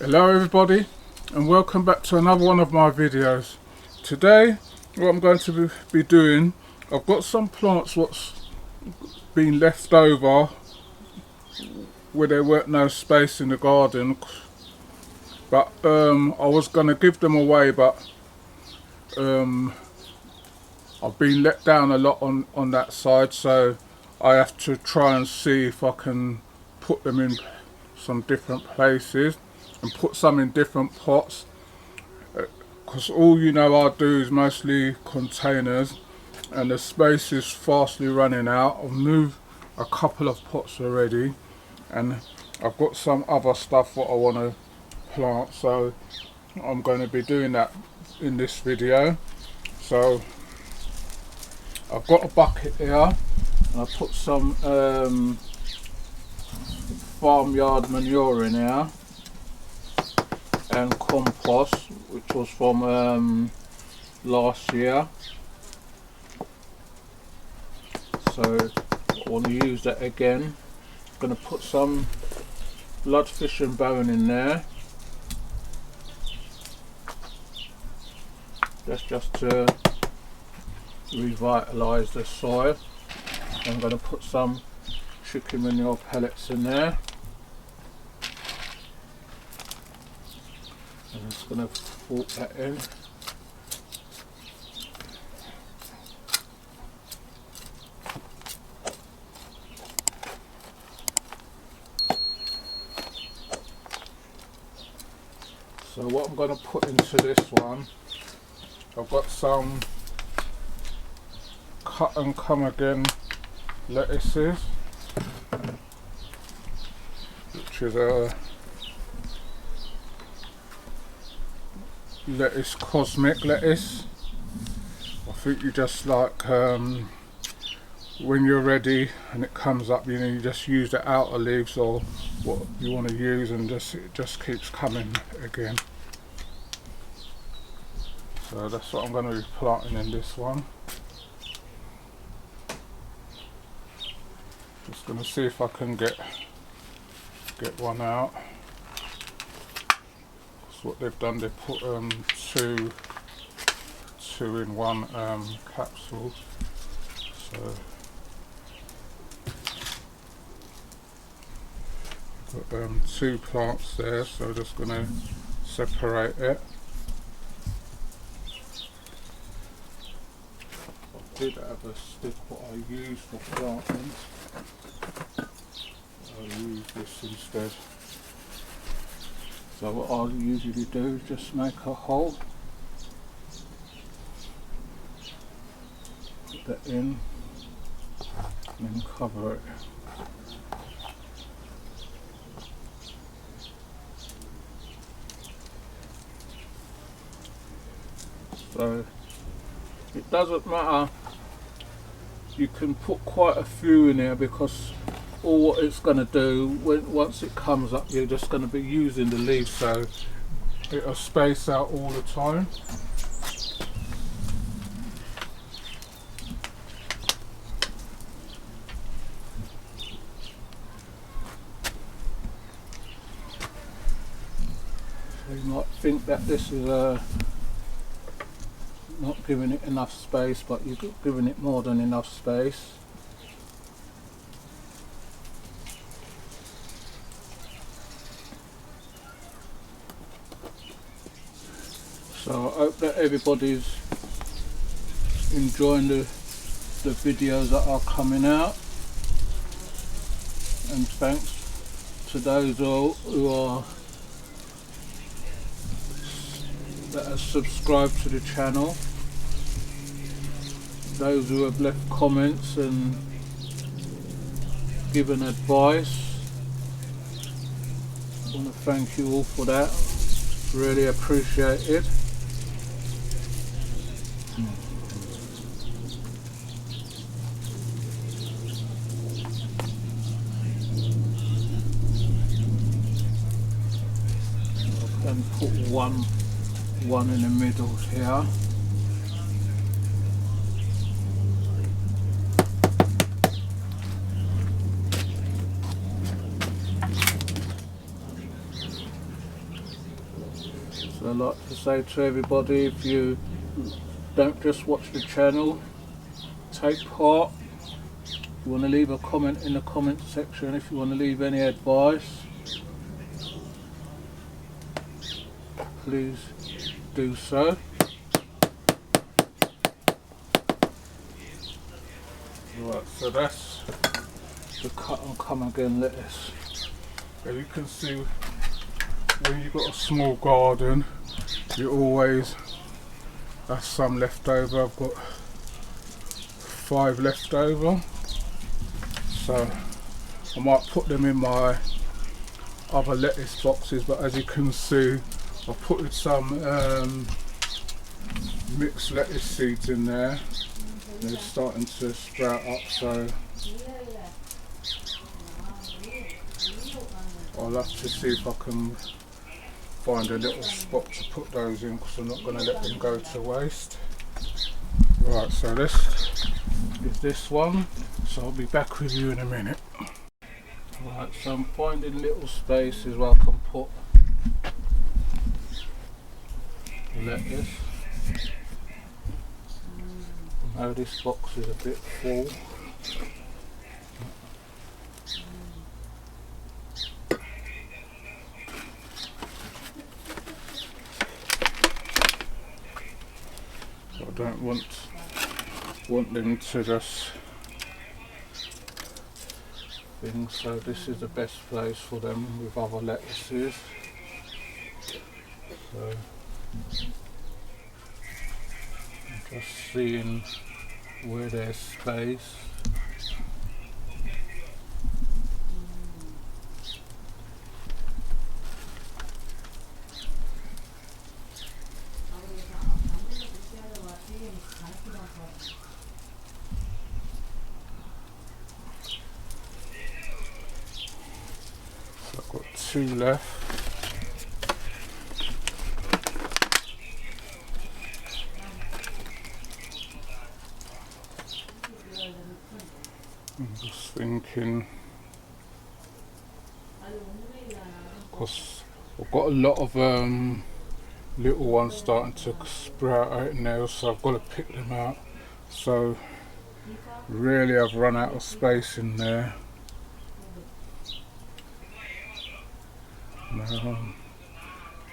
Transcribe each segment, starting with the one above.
Hello everybody, and welcome back to another one of my videos. Today what I'm going to be doing, I've got some plants what's been left over where there weren't no space in the garden, but I was going to give them away, but I've been let down a lot on that side, so I have to try and see if I can put them in some different places and put some in different pots, because all I do is mostly containers and the space is fastly running out. I've moved a couple of pots already and I've got some other stuff what I want to plant, so I'm going to be doing that in this video. So I've got a bucket here and I put some farmyard manure in here and compost, which was from last year, so I want to use that again. I'm going to put some bloodfish and bone in there. That's just to revitalise the soil. I'm going to put some chicken manure pellets in there. I'm just going to fork that in. So what I'm going to put into this one, I've got some cut and come again lettuces, which is a lettuce, cosmic lettuce. I think you just like when you're ready and it comes up, you just use the outer leaves or what you want to use, and it just keeps coming again. So that's what I'm going to be planting in this one. Just going to see if I can get one out. That's what they've done. They put two in one capsule. So got two plants there. So just going to separate it. I did have a stick what I use for planting. I'll use this instead. So what I'll usually do is just make a hole, put that in, and then cover it. So it doesn't matter, you can put quite a few in here, because all what it's going to do, once it comes up, you're just going to be using the leaves, so it'll space out all the time. So you might think that this is not giving it enough space, but you're giving it more than enough space. So I hope that everybody's enjoying the videos that are coming out, and thanks to those all that have subscribed to the channel, those who have left comments and given advice. I want to thank you all for that, really appreciate it. And put one in the middle here. So I'd like to say to everybody, if you don't just watch the channel, take part. If you want to leave a comment in the comment section, if you want to leave any advice, please do so. Right, so that's the cut and come again lettuce. As you can see, when you've got a small garden, you always have some left over. I've got 5 left over, so I might put them in my other lettuce boxes, but as you can see, I've put some mixed lettuce seeds in there. They're starting to sprout up, so I'll have to see if I can find a little spot to put those in, because I'm not going to let them go to waste. Right, so this is this one, so I'll be back with you in a minute. Right, so I'm finding little spaces where I can put lettuce. Now this box is a bit full. I don't want them to just things, so this is the best place for them with other lettuces. So I'm just seeing where there's space. I've got 2 left. I'm just thinking, because I've got a lot of little ones starting to sprout out now, so I've got to pick them out. So really I've run out of space in there. Now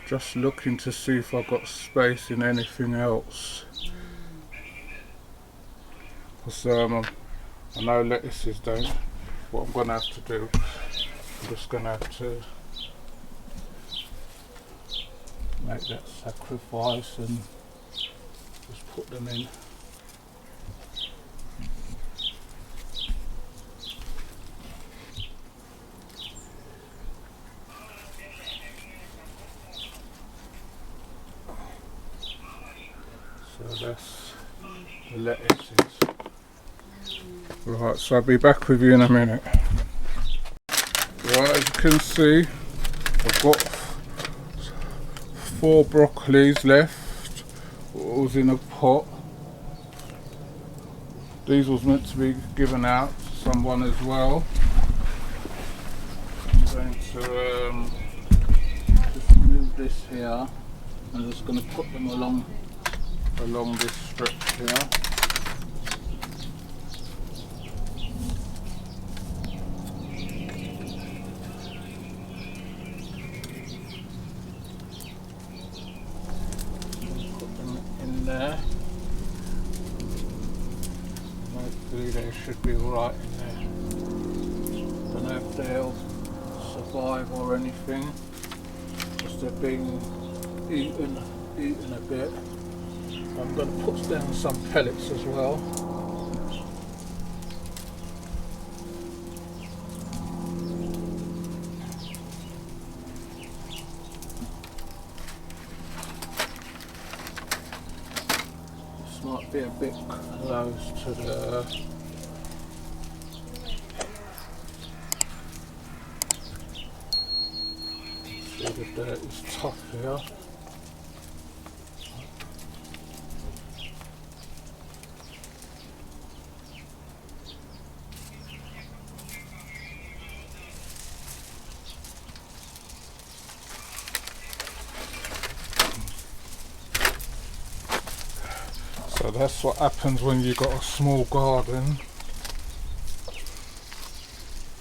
just looking to see if I've got space in anything else, because I know lettuces don't. What I'm going to have to do, I'm just going to have to make that sacrifice and just put them in. So that's the lettuces. Right, so I'll be back with you in a minute. Right, as you can see, I've got 4 broccolis left. What was in a pot. These was meant to be given out to someone as well. I'm going to just move this here. I'm just going to put them along this strip here. Put them in there. Hopefully they should be alright in there. Don't know if they'll survive or anything, because they're being eaten a bit. I'm going to put down some pellets as well. This might be a bit close to the the dirt is tough here. So that's what happens when you've got a small garden.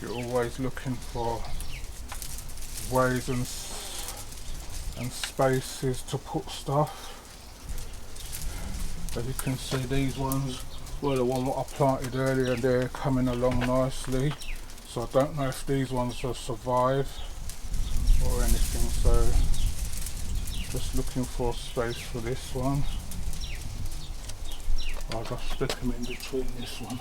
You're always looking for ways and spaces to put stuff. As you can see, these ones were the one what I planted earlier, and they're coming along nicely. So I don't know if these ones will survive or anything, so just looking for space for this one. I'll just stick them in between this one.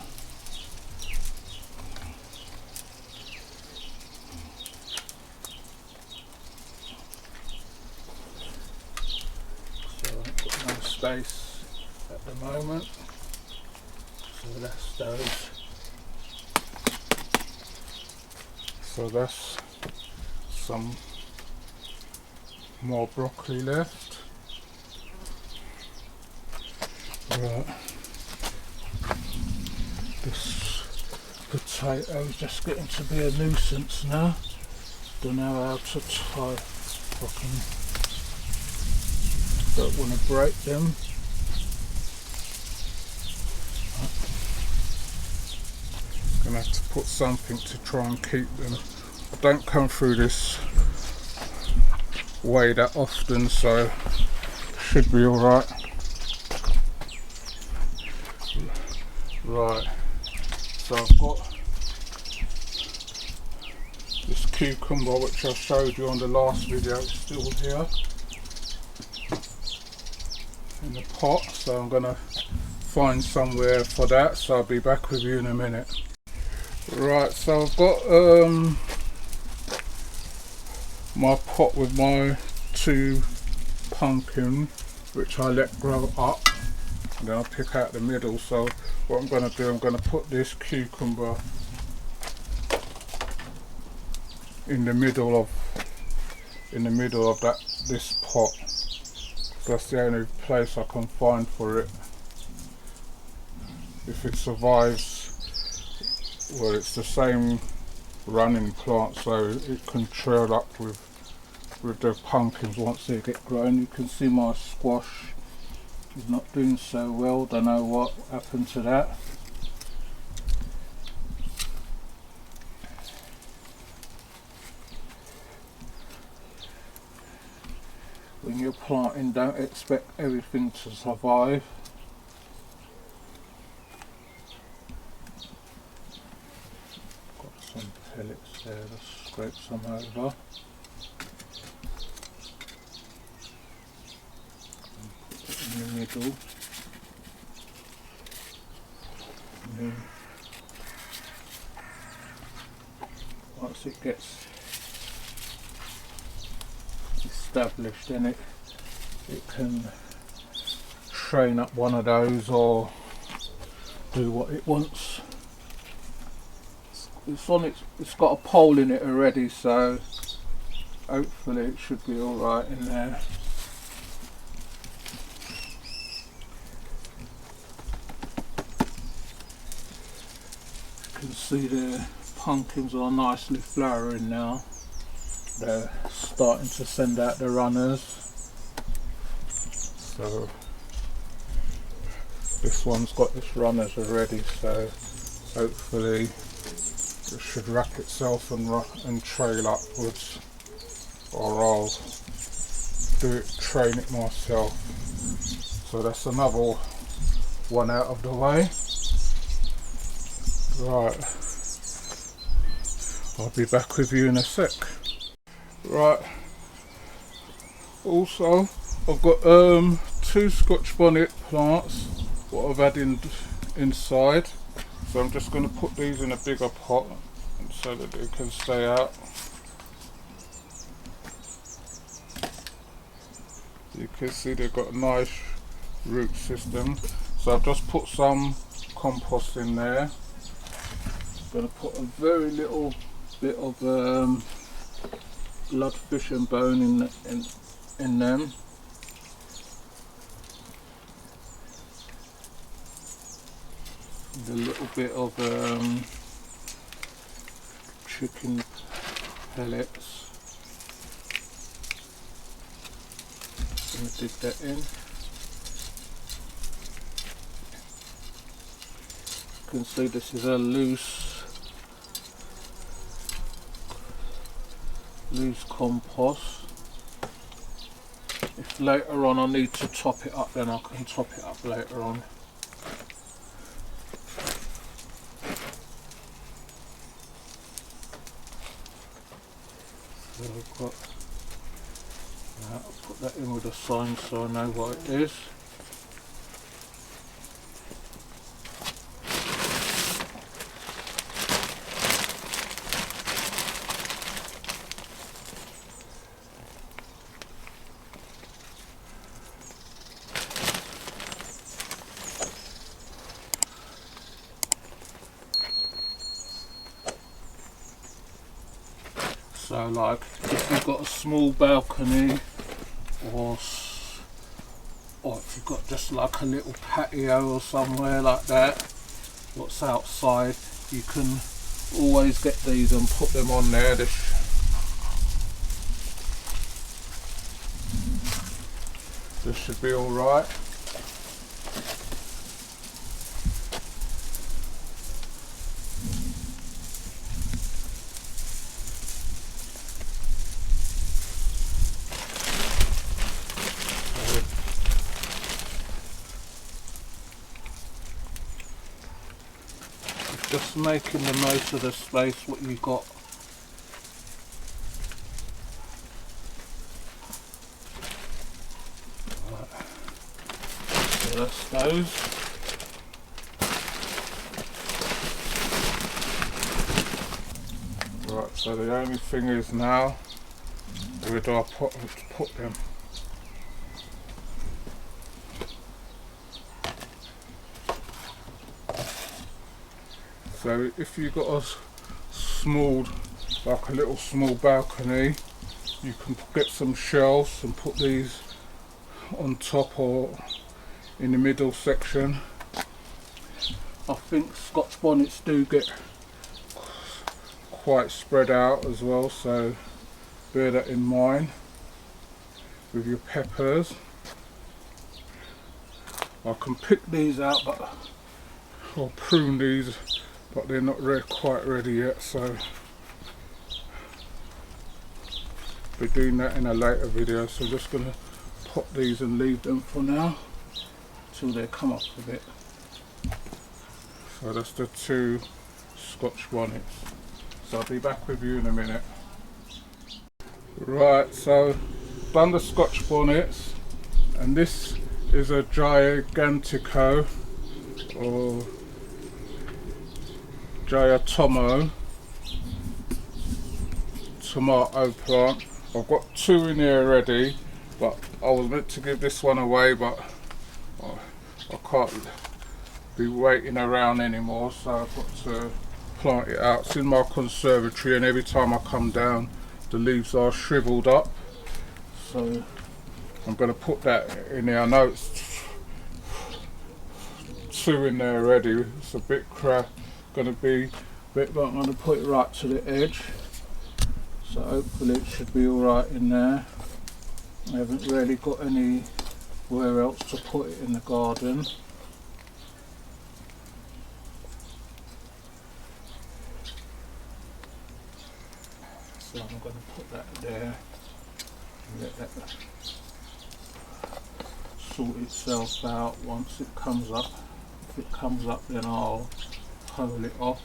So I've got no space at the moment, so that's those. So that's some more broccoli left. Right. This potato is just getting to be a nuisance now. Don't know how to tie. Don't want to break them. Gonna have to put something to try and keep them. I don't come through this way that often, so should be alright. Right, so I've got this cucumber which I showed you on the last video. It's still here in the pot, so I'm gonna find somewhere for that, so I'll be back with you in a minute. Right, so I've got my pot with my 2 pumpkins which I let grow up, and then I'll pick out the middle. So what I'm going to do, I'm going to put this cucumber in the middle of this pot. That's the only place I can find for it. If it survives, well, it's the same running plant, so it can trail up with the pumpkins once they get grown. You can see my squash is not doing so well. Don't know what happened to that. When you're planting, don't expect everything to survive. Got some pellets there, let's scrape some over. Put it in the middle. And then once it gets established, then it can train up one of those or do what it wants. It's got a pole in it already, so hopefully it should be alright in there. You can see the pumpkins are nicely flowering now. They're starting to send out the runners. So this one's got its runners already, so hopefully it should wrap itself and trail upwards, or I'll train it myself. So that's another one out of the way. Right, I'll be back with you in a sec. Right, also I've got 2 Scotch bonnet plants what I've had inside, so I'm just going to put these in a bigger pot so that they can stay out. You can see they've got a nice root system, so I've just put some compost in there. I'm going to put a very little bit of blood fish and bone in them. And a little bit of chicken pellets. I'm going to dig that in. You can see this is a loose compost. If later on I need to top it up, then I can top it up later on. So I've got that. I'll put that in with a sign so I know what it is. So like if you've got a small balcony or if you've got just like a little patio or somewhere like that what's outside, you can always get these and put them on there. This should be alright. Just making the most of the space what you've got. Right. So that's those. Right, so the only thing is now, where do I put them? So if you've got a small, like a little small balcony, you can get some shelves and put these on top or in the middle section. I think Scotch bonnets do get quite spread out as well, so bear that in mind with your peppers. I can pick these out, but I'll prune these, but they're not quite ready yet, so be doing that in a later video. So I'm just going to pop these and leave them for now till they come up a bit. So that's the 2 Scotch bonnets. So I'll be back with you in a minute. Right, so done the Scotch bonnets, and this is a Gigantico or D.W.W tomato plant. I've got 2 in here already, but I was meant to give this one away, but I can't be waiting around anymore, so I've got to plant it out. It's in my conservatory, and every time I come down the leaves are shriveled up, so I'm going to put that in there. I know it's 2 in there already, it's a bit going to be a bit, but I'm going to put it right to the edge, so hopefully it should be alright in there. I haven't really got anywhere else to put it in the garden. So I'm going to put that there and let that sort itself out once it comes up. If it comes up, then I'll pull it off.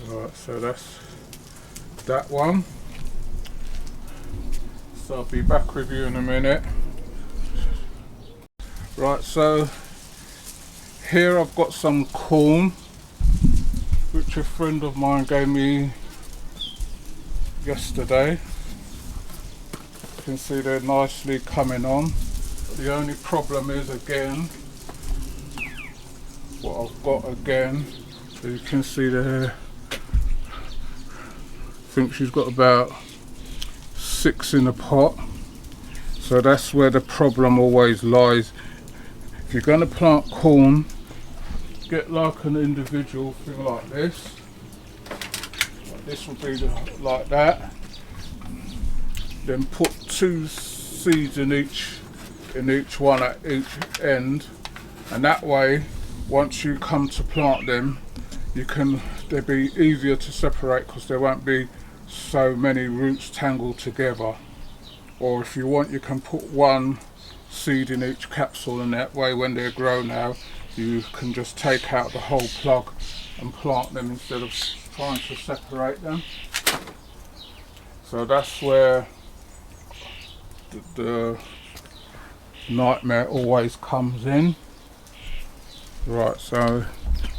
Right, so that's that one. So I'll be back with you in a minute. Right, so here I've got some corn which a friend of mine gave me yesterday. You can see they're nicely coming on. The only problem is, again, what I've got again, so you can see there, I think she's got about 6 in the pot, so that's where the problem always lies. If you're going to plant corn, get like an individual thing like this. This will be like that. then put 2 seeds in each one at each end, and that way once you come to plant them, they'll be easier to separate because there won't be so many roots tangled together. Or if you want, you can put 1 seed in each capsule, and that way when they're grown out you can just take out the whole plug and plant them instead of trying to separate them. So that's where the nightmare always comes in. Right, so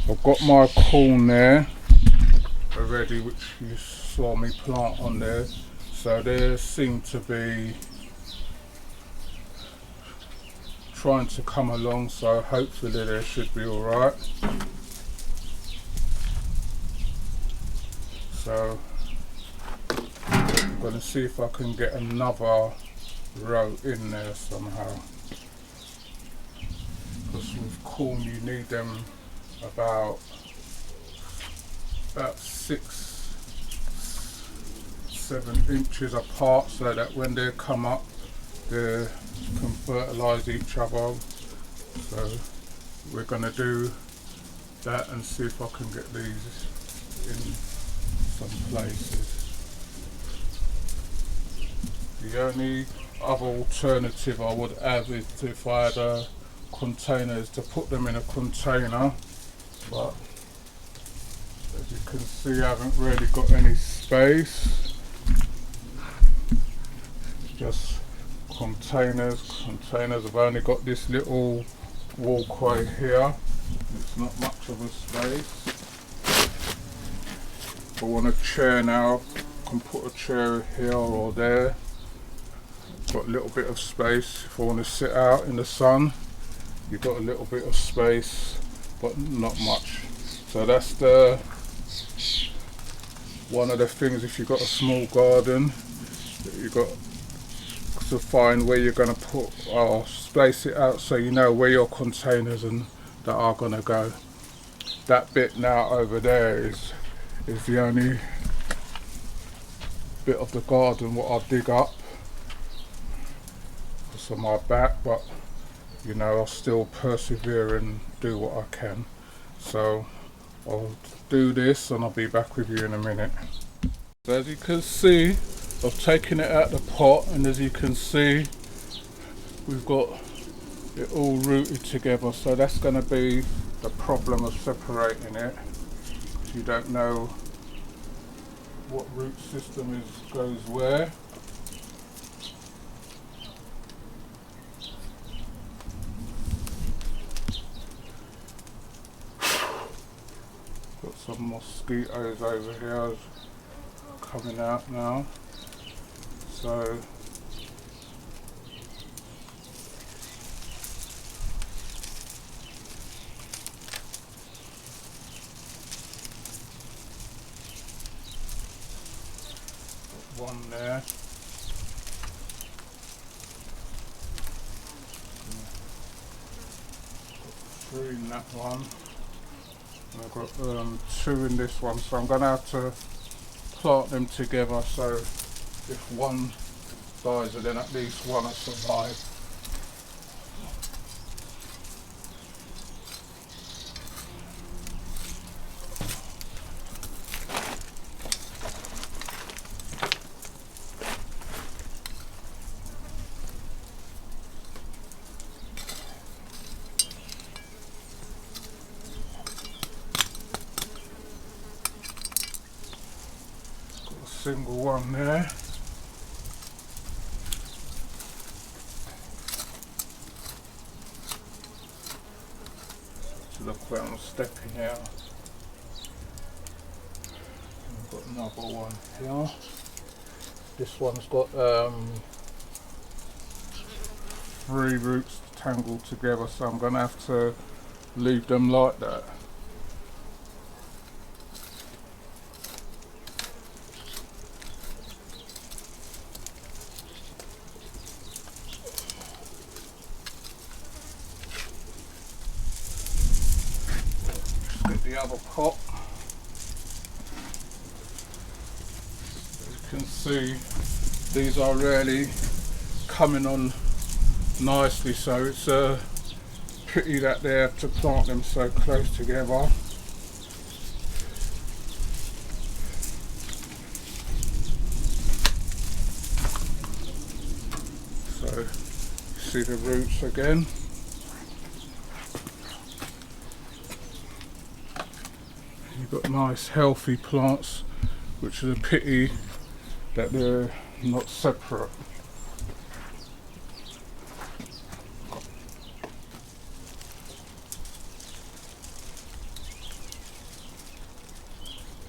I've got my corn there already, which you saw me plant on there. So they seem to be trying to come along, so hopefully they should be alright. So I'm going to see if I can get another row in there somehow, because with corn you need them about 6-7 inches apart, so that when they come up they can fertilise each other. So we're going to do that and see if I can get these in some places. The only other alternative I would have is if I had a container, is to put them in a container, but as you can see I haven't really got any space. Just containers. I've only got this little walkway here. It's not much of a space. If I want a chair now, I can put a chair here or there. Got a little bit of space. If I want to sit out in the sun, you've got a little bit of space, but not much. So that's one of the things, if you've got a small garden, you've got to find where you're going to put, or space it out so you know where your containers and that are going to go. That bit now over there is the only bit of the garden what I'll dig up. It's on my back, but you know, I'll still persevere and do what I can. So I'll do this and I'll be back with you in a minute. So as you can see, I've taken it out the pot, and as you can see we've got it all rooted together, so that's going to be the problem of separating it. You don't know what root system goes where. Got some mosquitoes over here coming out now. So one there. Got 3 in that one. And I've got 2 in this one, so I'm going to have to plant them together, so if one dies, then at least one will survive. Got a single one there. Look where I'm stepping out. I've got another one here. This one's got 3 roots tangled together, so I'm going to have to leave them like that. The other pot. As you can see, these are really coming on nicely, so it's a pity that they have to plant them so close together. So see the roots again. You've got nice healthy plants, which is a pity that they're not separate.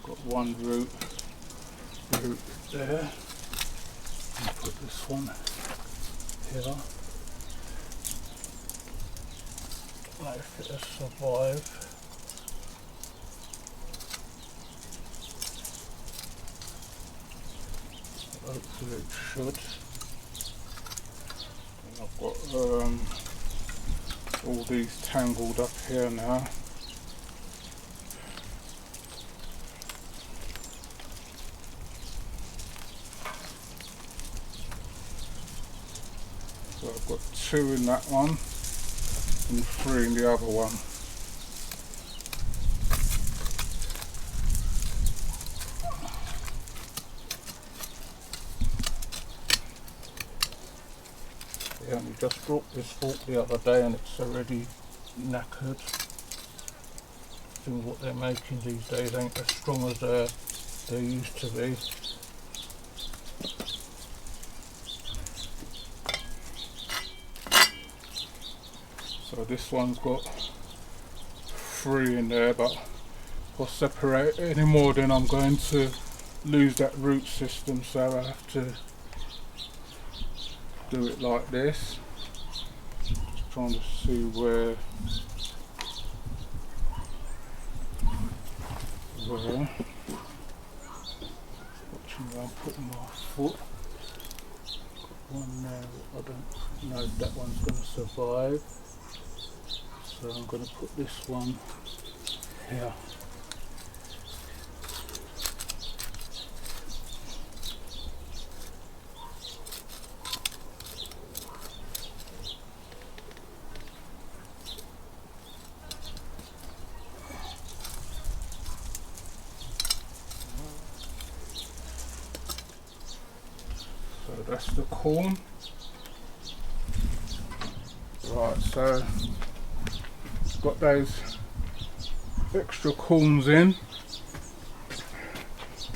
Got one root there. I'll put this one here. If it'll survive. Hopefully it should. And I've got all these tangled up here now. So I've got 2 in that one and 3 in the other one. Yeah, we just brought this fork the other day and it's already knackered. I think what they're making these days ain't as strong as they used to be. So this one's got 3 in there, but if I separate any more then I'm going to lose that root system, so I have to do it like this. Just trying to see where watching where I'm putting my foot. Got one there, I don't know if that one's going to survive, so I'm going to put this one here. So that's the corn. Right, so got those extra corns in.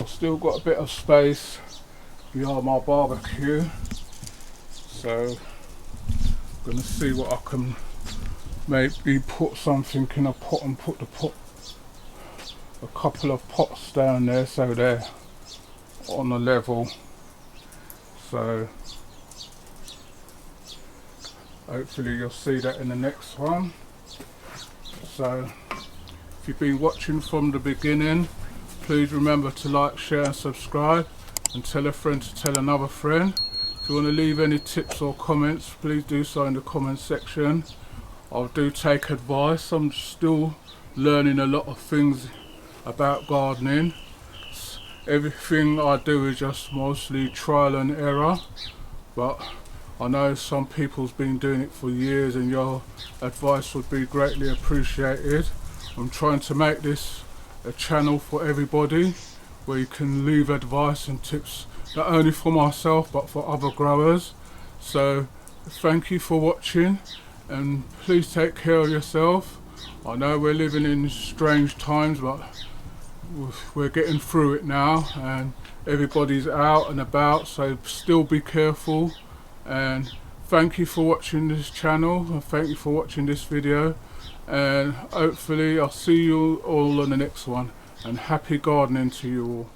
I've still got a bit of space behind my barbecue, so I'm going to see what I can maybe put something in a pot and put a couple of pots down there so they're on a level. So hopefully you'll see that in the next one. So if you've been watching from the beginning, please remember to like, share and subscribe, and tell a friend to tell another friend. If you want to leave any tips or comments, please do so in the comment section. I do take advice. I'm still learning a lot of things about gardening. Everything I do is just mostly trial and error, but I know some people's been doing it for years and your advice would be greatly appreciated. I'm trying to make this a channel for everybody where you can leave advice and tips, not only for myself but for other growers. So thank you for watching, and please take care of yourself. I know we're living in strange times, but we're getting through it now and everybody's out and about, so still be careful. And thank you for watching this channel, and thank you for watching this video, and hopefully I'll see you all on the next one, and happy gardening to you all.